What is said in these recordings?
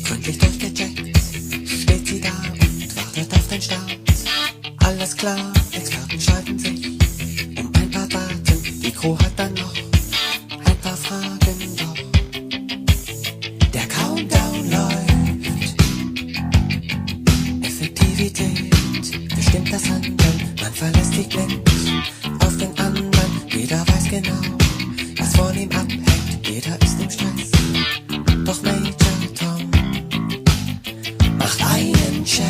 Gründlich durchgecheckt steht sie da und wartet auf den Start. Alles klar, Experten schalten sich um ein paar Daten. Die Crew hat dann noch ein paar Fragen, doch der Countdown läuft. Effektivität bestimmt das Handeln. Man verlässt sich blind auf den anderen. Jeder weiß genau, was von ihm abhängt. Jeder ist im Stress, doch Major Tom macht einen Scherz.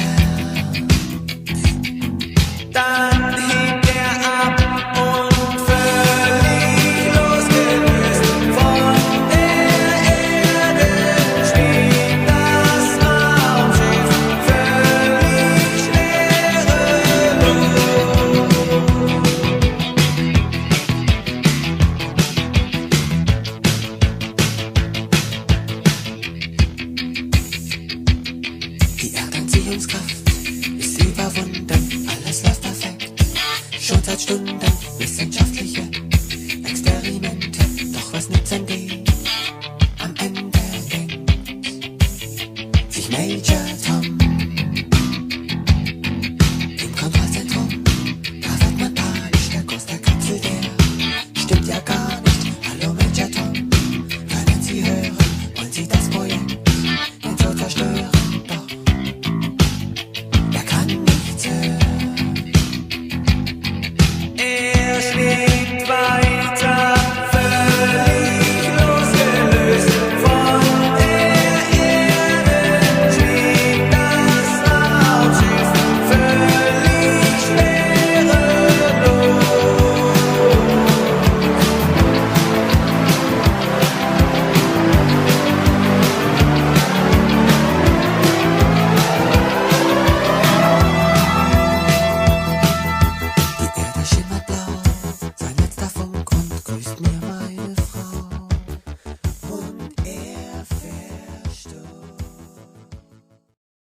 Dann hebt er ab und völlig losgelöst von der Erde schwebt das Raumschiff völlig schwerelos. Die Erdanziehungskraft ist überwunden, alles läuft perfekt, schon seit Stunden. Wissenschaftliche Experimente, doch was nützen die?